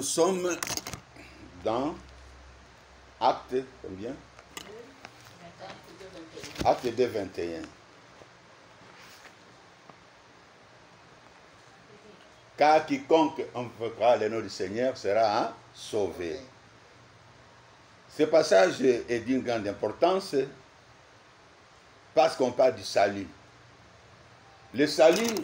Nous sommes dans Acte, combien? Acte 2, 21. Car quiconque invoquera le nom du Seigneur sera sauvé. Ce passage est d'une grande importance parce qu'on parle du salut. Le salut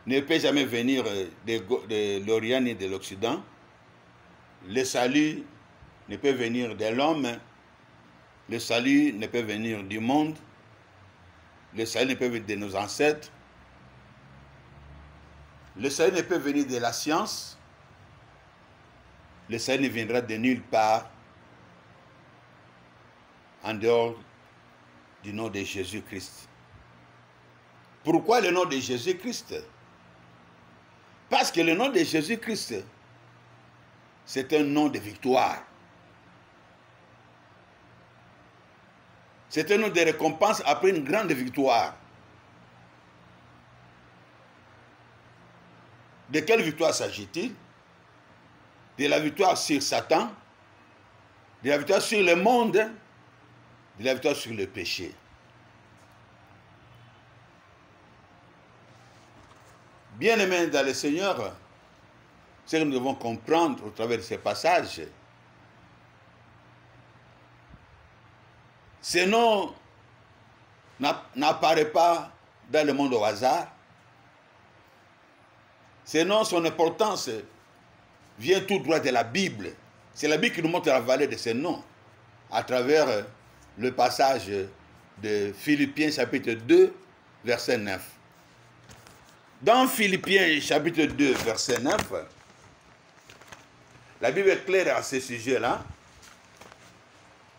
ne peut jamais venir de l'Orient ni de l'Occident. Le salut ne peut venir de l'homme. Le salut ne peut venir du monde. Le salut ne peut venir de nos ancêtres. Le salut ne peut venir de la science. Le salut ne viendra de nulle part en dehors du nom de Jésus-Christ. Pourquoi le nom de Jésus-Christ? Parce que le nom de Jésus-Christ, c'est un nom de victoire. C'est un nom de récompense après une grande victoire. De quelle victoire s'agit-il? De la victoire sur Satan, de la victoire sur le monde, de la victoire sur le péché. Bien-aimés dans le Seigneur, ce que nous devons comprendre au travers de ces passages, ce nom n'apparaît pas dans le monde au hasard. Ce nom, son importance vient tout droit de la Bible. C'est la Bible qui nous montre la valeur de ce nom à travers le passage de Philippiens chapitre 2, verset 9. Dans Philippiens chapitre 2, verset 9, la Bible est claire à ce sujet-là.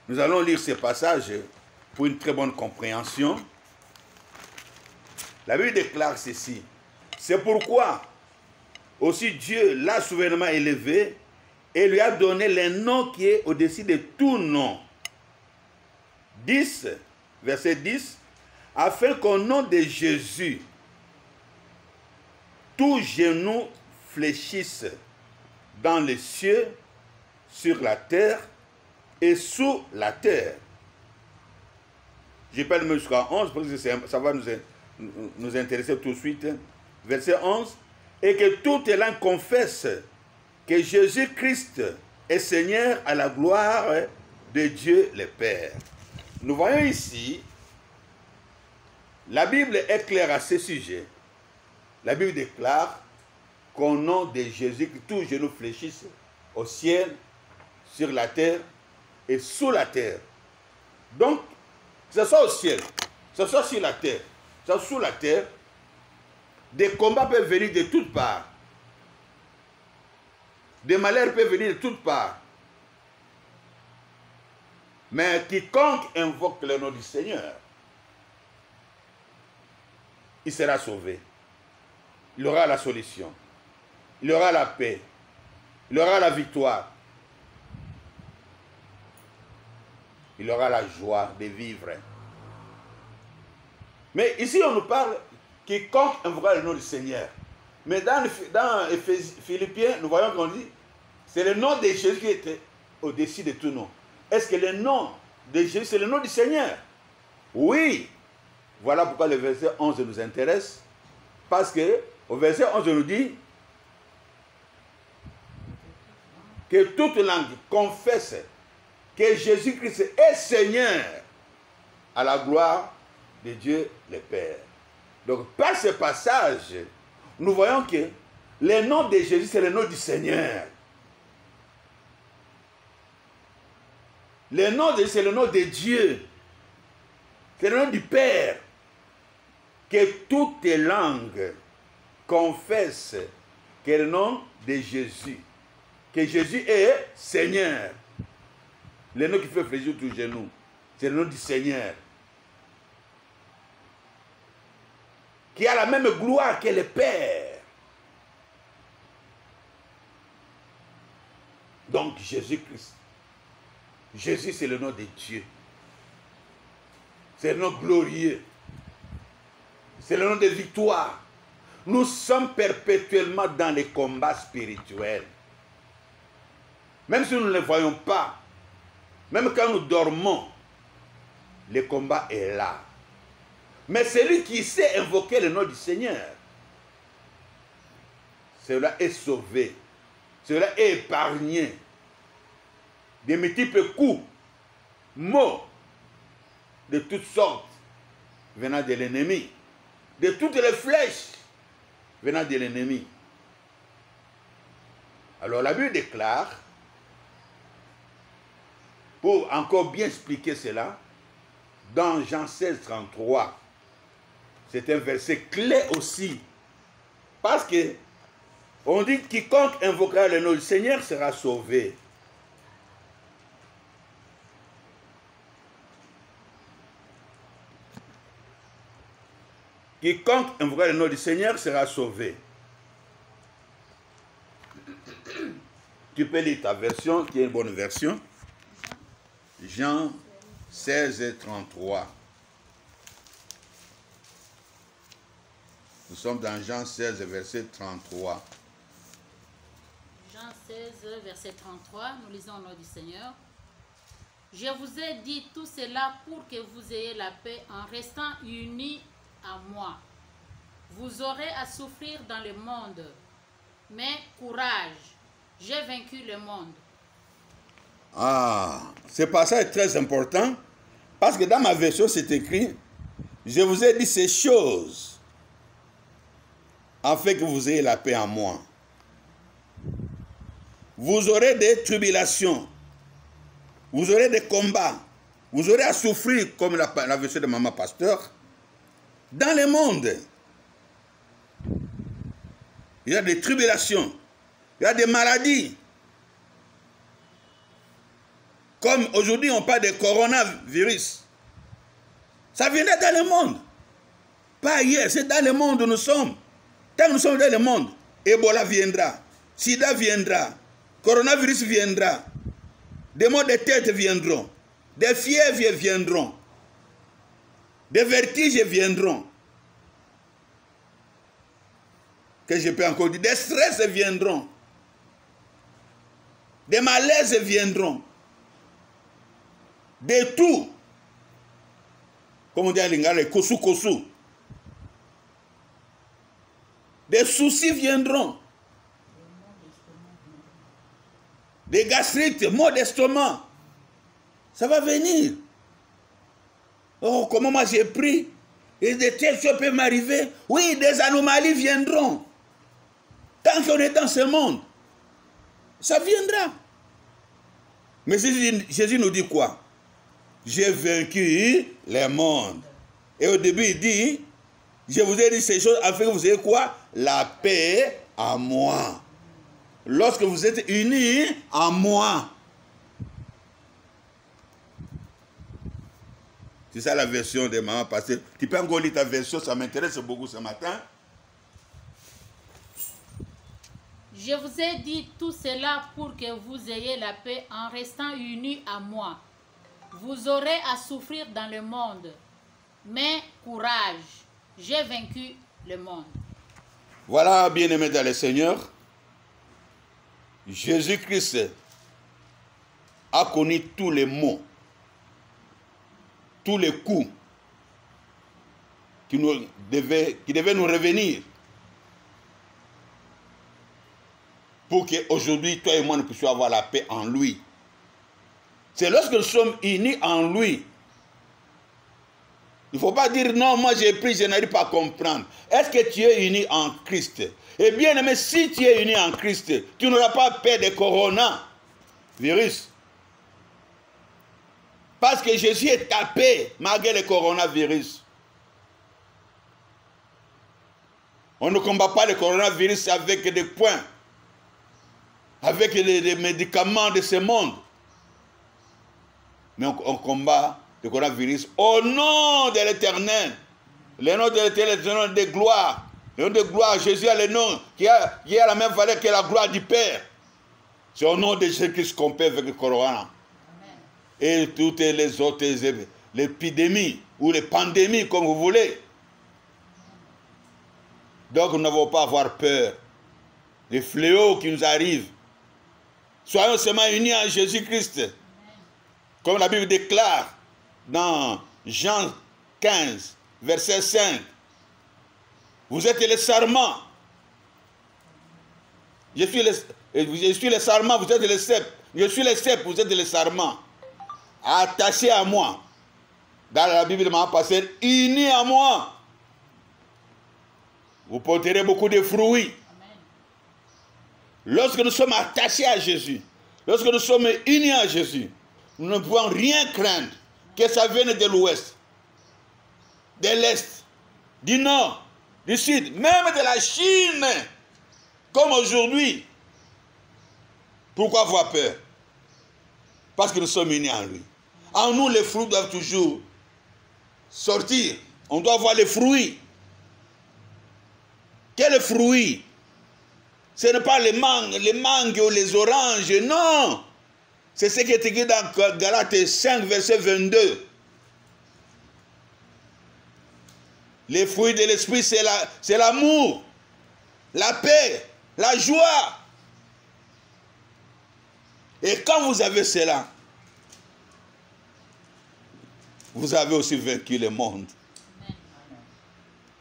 Nous allons lire ce passage pour une très bonne compréhension. La Bible déclare ceci. C'est pourquoi aussi Dieu l'a souverainement élevé et lui a donné le nom qui est au-dessus de tout nom. 10, verset 10, afin qu'au nom de Jésus, tout genou fléchisse dans les cieux, sur la terre et sous la terre. Je peux le mettre jusqu'à 11 parce que ça va nous intéresser tout de suite. Verset 11. Et que toute langue confesse que Jésus-Christ est Seigneur à la gloire de Dieu le Père. Nous voyons ici, la Bible est claire à ce sujet. La Bible déclare qu'au nom de Jésus, que tout genou fléchisse au ciel, sur la terre et sous la terre. Donc, que ce soit au ciel, que ce soit sur la terre, que ce soit sous la terre, des combats peuvent venir de toutes parts. Des malheurs peuvent venir de toutes parts. Mais quiconque invoque le nom du Seigneur, il sera sauvé. Il aura la solution. Il aura la paix. Il aura la victoire. Il aura la joie de vivre. Mais ici, on nous parle quiconque invoquera le nom du Seigneur. Mais dans Philippiens, nous voyons qu'on dit, c'est le nom de Jésus qui était au-dessus de tout nom. Est-ce que le nom de Jésus, c'est le nom du Seigneur? Oui. Voilà pourquoi le verset 11 nous intéresse. Parce que au verset 11, on nous dit que toute langue confesse que Jésus-Christ est Seigneur à la gloire de Dieu le Père. Donc, par ce passage, nous voyons que le nom de Jésus, c'est le nom du Seigneur. Le nom de Jésus, c'est le nom de Dieu. C'est le nom du Père. Que toutes les langues confessent que le nom de Jésus, que Jésus est Seigneur. Le nom qui fait fléchir tous les genoux, c'est le nom du Seigneur. Qui a la même gloire que le Père. Donc Jésus-Christ. Jésus, c'est le nom de Dieu. C'est le nom glorieux. C'est le nom de victoire. nous sommes perpétuellement dans les combats spirituels. Même si nous ne les voyons pas, même quand nous dormons, le combat est là. Mais celui qui sait invoquer le nom du Seigneur, celui-là est sauvé, celui-là est épargné des multiples coups, mots, de toutes sortes, venant de l'ennemi, de toutes les flèches venant de l'ennemi. Alors la Bible déclare, pour encore bien expliquer cela, dans Jean 16, 33, c'est un verset clé aussi, parce que on dit quiconque invoquera le nom du Seigneur sera sauvé. Quiconque invoquera le nom du Seigneur sera sauvé. Tu peux lire ta version, qui est une bonne version. Jean 16, 33. Nous sommes dans Jean 16, verset 33. Jean 16, verset 33, nous lisons au nom du Seigneur. Je vous ai dit tout cela pour que vous ayez la paix en restant unis à moi. Vous aurez à souffrir dans le monde, mais courage, j'ai vaincu le monde. Ah, ce passage est très important, parce que dans ma version, c'est écrit, je vous ai dit ces choses, afin que vous ayez la paix en moi. Vous aurez des tribulations, vous aurez des combats, vous aurez à souffrir, comme la version de maman pasteur, dans le monde. Il y a des tribulations, il y a des maladies. Comme aujourd'hui on parle de coronavirus. Ça viendra dans le monde. Pas hier, c'est dans le monde où nous sommes. Tant que nous sommes dans le monde, Ebola viendra, Sida viendra, coronavirus viendra, des maux de tête viendront, des fièvres viendront, des vertiges viendront. Que je peux encore dire, des stress viendront, des malaises viendront, de tout. Comme on dit à Lingala, kosu kosu. Des soucis viendront. Des gastrites, maux d'estomac. Ça va venir. Oh, comment moi j'ai pris. Et de telles choses peuvent m'arriver. Oui, des anomalies viendront. Tant qu'on est dans ce monde, ça viendra. Mais Jésus nous dit quoi? J'ai vaincu le monde. Et au début, il dit, je vous ai dit ces choses afin que vous ayez quoi? La paix en moi. Lorsque vous êtes unis en moi. C'est ça la version de maman passée. Tu peux encore lire ta version, ça m'intéresse beaucoup ce matin. Je vous ai dit tout cela pour que vous ayez la paix en restant unis à moi. Vous aurez à souffrir dans le monde, mais courage, j'ai vaincu le monde. Voilà, bien-aimés dans le Seigneur, Jésus-Christ a connu tous les maux, tous les coups qui devaient nous revenir pour qu'aujourd'hui, toi et moi, nous puissions avoir la paix en lui. C'est lorsque nous sommes unis en lui. Il ne faut pas dire non, moi j'ai pris, je n'arrive pas à comprendre. Est-ce que tu es uni en Christ? Eh bien aimé, si tu es uni en Christ, tu n'auras pas peur de coronavirus. Parce que Jésus est tapé malgré le coronavirus. On ne combat pas le coronavirus avec des points, avec les médicaments de ce monde. Mais on combat le coronavirus au nom de l'Éternel. Le nom de l'Éternel, le nom de gloire. Le nom de gloire, Jésus a le nom qui a la même valeur que la gloire du Père. C'est au nom de Jésus-Christ qu'on peut avec le corona. Et toutes les autres épidémies ou les pandémies, comme vous voulez. Donc nous n'avons pas à avoir peur des fléaux qui nous arrivent. Soyons seulement unis en Jésus-Christ. Comme la Bible déclare dans Jean 15, verset 5. Vous êtes les sarments. Je suis les sarments, vous êtes les cèpes. Je suis les cèpes, vous êtes les sarments. Attachés à moi. Dans la Bible de ma pasteur, unis à moi. Vous porterez beaucoup de fruits. Amen. Lorsque nous sommes attachés à Jésus, lorsque nous sommes unis à Jésus, nous ne pouvons rien craindre que ça vienne de l'ouest, de l'est, du nord, du sud, même de la Chine, comme aujourd'hui. Pourquoi avoir peur? Parce que nous sommes unis en lui. En nous, les fruits doivent toujours sortir. On doit voir les fruits. Quels fruits? Ce n'est pas les mangues ou les oranges, non. C'est ce qui est écrit dans Galates 5, verset 22. Les fruits de l'esprit, c'est l'amour, la paix, la joie. Et quand vous avez cela, vous avez aussi vaincu le monde.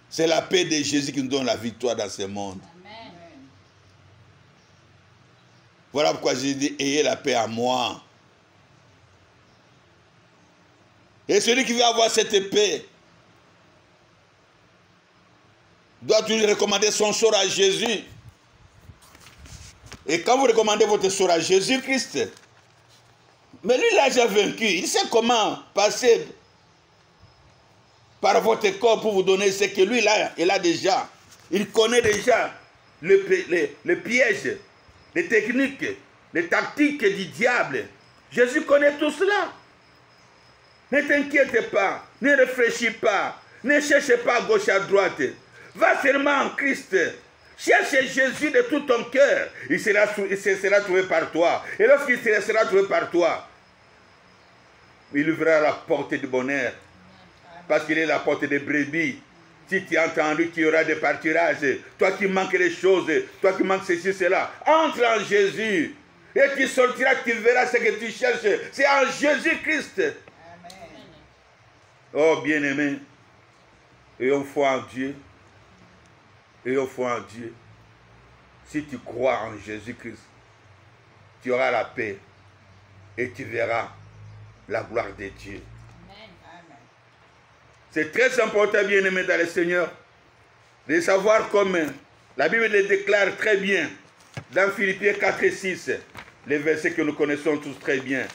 C'est la paix de Jésus qui nous donne la victoire dans ce monde. Amen. Voilà pourquoi j'ai dit, ayez la paix à moi. Et celui qui veut avoir cette paix doit toujours recommander son sort à Jésus. Et quand vous recommandez votre sort à Jésus-Christ, mais lui, il a déjà vaincu. Il sait comment passer par votre corps pour vous donner ce que lui, là, il a déjà. Il connaît déjà les pièges, les techniques, les tactiques du diable. Jésus connaît tout cela. Ne t'inquiète pas, ne réfléchis pas, ne cherche pas à gauche, à droite. Va seulement en Christ. Cherche Jésus de tout ton cœur. Il sera trouvé par toi. Et lorsqu'il sera trouvé par toi, il ouvrira la porte du bonheur. Parce qu'il est la porte des brebis. Si tu as entendu qu'il y aura des partirages, toi qui manques les choses, toi qui manques ceci, cela, entre en Jésus. Et tu sortiras, tu verras ce que tu cherches. C'est en Jésus-Christ. Oh bien-aimé, ayons foi en Dieu. Ayons foi en Dieu. Si tu crois en Jésus-Christ, tu auras la paix et tu verras la gloire de Dieu. C'est très important, bien-aimé dans le Seigneur, de savoir comme la Bible le déclare très bien dans Philippiens 4 et 6, les versets que nous connaissons tous très bien.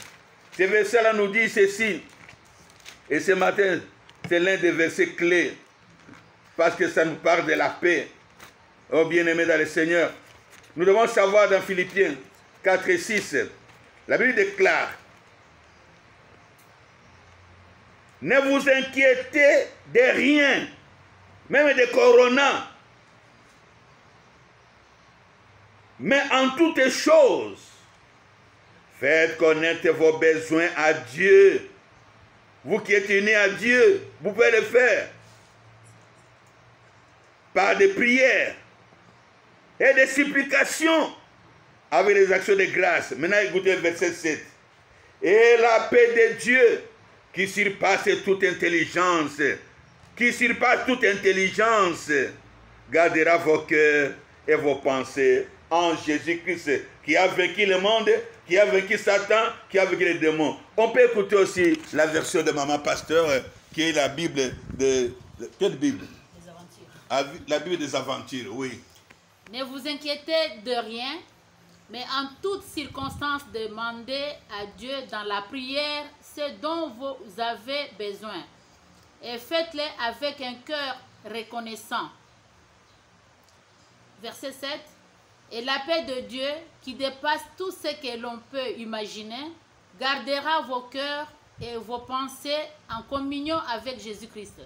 Ces versets-là nous disent ceci, et ce matin, c'est l'un des versets clés, parce que ça nous parle de la paix. Oh bien-aimé dans le Seigneur, nous devons savoir dans Philippiens 4 et 6, la Bible déclare, ne vous inquiétez de rien, même de corona, mais en toutes choses, faites connaître vos besoins à Dieu. Vous qui êtes unis à Dieu, vous pouvez le faire par des prières et des supplications avec les actions de grâce. Maintenant, écoutez le verset 7. Et la paix de Dieu, qui surpasse toute intelligence, gardera vos cœurs et vos pensées en Jésus-Christ, qui a vaincu le monde, qui a vaincu Satan, qui a vaincu les démons. On peut écouter aussi la version de Maman Pasteur, qui est la Bible de... Quelle Bible? Des aventures. La Bible des aventures, oui. Ne vous inquiétez de rien, mais en toutes circonstances, demandez à Dieu dans la prière ce dont vous avez besoin. Et faites-le avec un cœur reconnaissant. Verset 7. Et la paix de Dieu, qui dépasse tout ce que l'on peut imaginer, gardera vos cœurs et vos pensées en communion avec Jésus-Christ.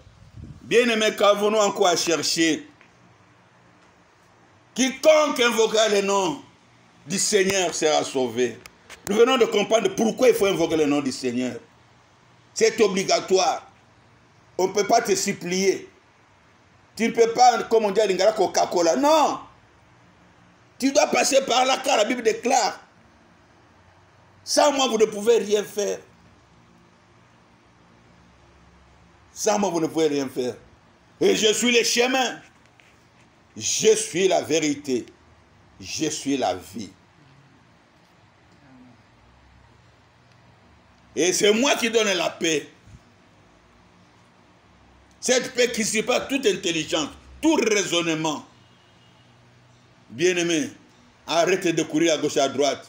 Bien-aimés, qu'avons-nous encore à chercher? Quiconque invoquera le nom du Seigneur sera sauvé. Nous venons de comprendre pourquoi il faut invoquer le nom du Tu ne peux pas, comme on dit à Lingala, Coca-Cola. Non. Tu dois passer par là, car la Bible déclare. Sans moi, vous ne pouvez rien faire. Sans moi, vous ne pouvez rien faire. Et je suis le chemin. Je suis la vérité. Je suis la vie. Et c'est moi qui donne la paix. Cette paix qui surpasse toute intelligence, tout raisonnement. Bien-aimé, arrête de courir à gauche et à droite.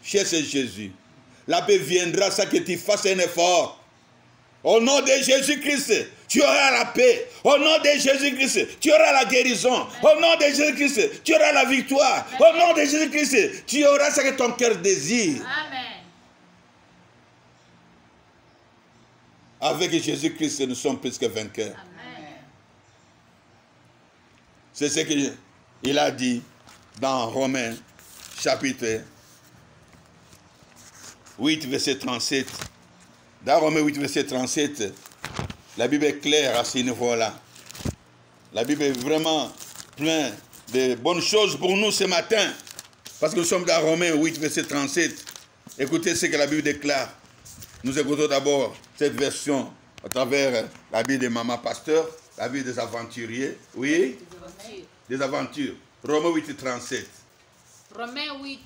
Cherche Jésus. La paix viendra sans que tu fasses un effort. Au nom de Jésus-Christ, tu auras la paix. Au nom de Jésus-Christ, tu auras la guérison. Au nom de Jésus-Christ, tu auras la victoire. Au nom de Jésus-Christ, tu auras ce que ton cœur désire. Amen. Avec Jésus-Christ, nous sommes plus que vainqueurs. Amen. C'est ce qu'il a dit dans Romains, chapitre 8, verset 37. Dans Romains 8, verset 37, la Bible est claire à ce niveau-là. La Bible est vraiment pleine de bonnes choses pour nous ce matin. Parce que nous sommes dans Romains 8, verset 37. Écoutez ce que la Bible déclare. Nous écoutons d'abord cette version à travers la Bible de Maman Pasteur, la Bible des aventuriers. Oui? Des aventures. Romains 8, 37. Romains 8,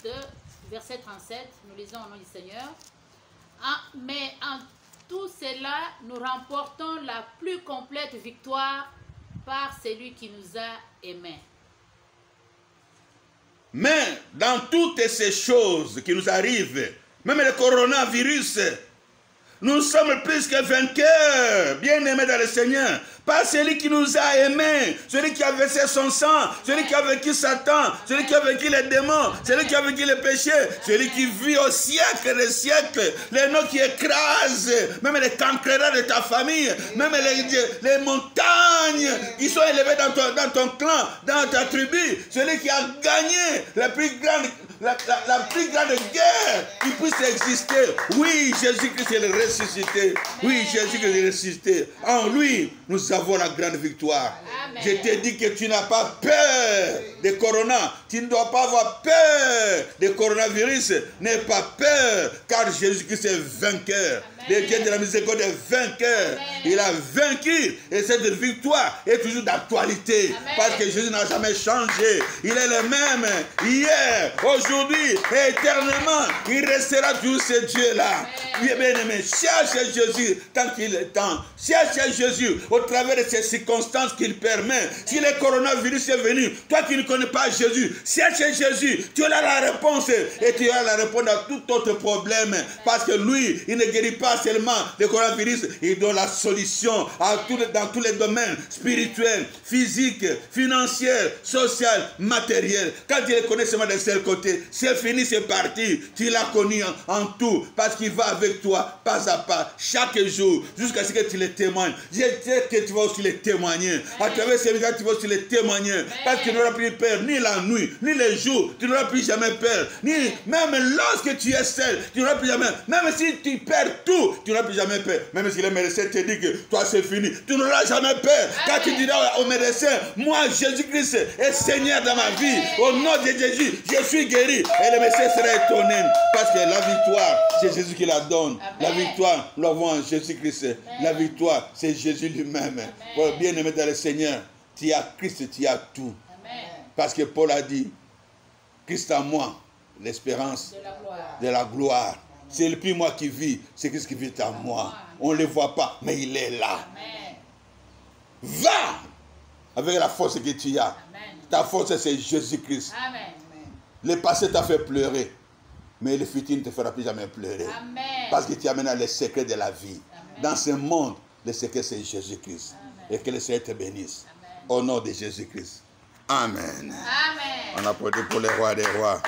verset 37, nous lisons au nom du Seigneur. Mais en tout cela, nous remportons la plus complète victoire par celui qui nous a aimés. Mais dans toutes ces choses qui nous arrivent, même le coronavirus, nous sommes plus que vainqueurs, bien-aimés dans le Seigneur, par celui qui nous a aimés, celui qui a versé son sang, celui qui a vaincu Satan, celui qui a vaincu les démons, celui qui a vaincu les péchés, celui qui vit au siècle des siècles, les noms qui écrasent, même les cancrera de ta famille, même les montagnes qui sont élevées dans ton clan, dans ta tribu, celui qui a gagné la plus grande guerre qui puisse exister. Oui, Jésus-Christ est le ressuscité. Oui, Jésus-Christ est le ressuscité. En lui, nous avons la grande victoire. Amen. Je t'ai dit que tu n'as pas peur des corona. Tu ne dois pas avoir peur des coronavirus. N'aie pas peur, car Jésus-Christ est vainqueur. Le Dieu de la miséricorde est vainqueur. Amen. Il a vaincu. Et cette victoire est toujours d'actualité. Parce que Jésus n'a jamais changé. Il est le même hier, aujourd'hui et éternellement. Il restera toujours ce Dieu-là. Bien aimé, cherche Jésus tant qu'il est temps. Cherche Jésus au travers de ces circonstances qu'il permet. Si le coronavirus est venu, toi qui ne connais pas Jésus, cherche Jésus. Tu auras la réponse et tu auras la réponse à tout autre problème. Parce que lui, il ne guérit pas seulement le coronavirus, il donne la solution dans tous les domaines spirituels, physiques, financiers, sociaux, matériels. Quand tu le connais seulement d'un seul côté, c'est fini, c'est parti. Tu l'as connu en tout parce qu'il va avec toi pas à pas, chaque jour, jusqu'à ce que tu les témoignes. Je sais que tu vas aussi les témoigner. À travers ces messages, tu vas aussi les témoigner. Parce que tu n'auras plus peur, ni la nuit, ni les jours. Tu n'auras plus jamais peur. Même lorsque tu es seul, tu n'auras plus jamais. Même si tu perds tout, tu n'auras plus jamais peur. Même si le médecin te dit que toi c'est fini, tu n'auras jamais peur. Car tu diras au médecin, moi Jésus-Christ est Seigneur dans ma vie. Au nom de Jésus, je suis guéri. Et le médecin sera étonné. Parce que la victoire, c'est Jésus qui la donne. Amen. La victoire, nous l'avons en Jésus-Christ. La victoire, c'est Jésus lui-même. Bien aimé dans le Seigneur, tu as Christ, tu as tout. Amen. Parce que Paul a dit, Christ en moi, l'espérance de la gloire. C'est le plus moi qui vis, c'est Christ qui vit en moi. On ne le voit pas, mais il est là. Amen. Va avec la force que tu as. Amen. Ta force, c'est Jésus-Christ. Le passé t'a fait pleurer, mais le futur ne te fera plus jamais pleurer. Amen. Parce que tu as maintenant les secrets de la vie. Amen. Dans ce monde, le secret, c'est Jésus-Christ. Et que le Seigneur te bénisse. Amen. Au nom de Jésus-Christ. Amen. Amen. On applaudit pour les rois des rois.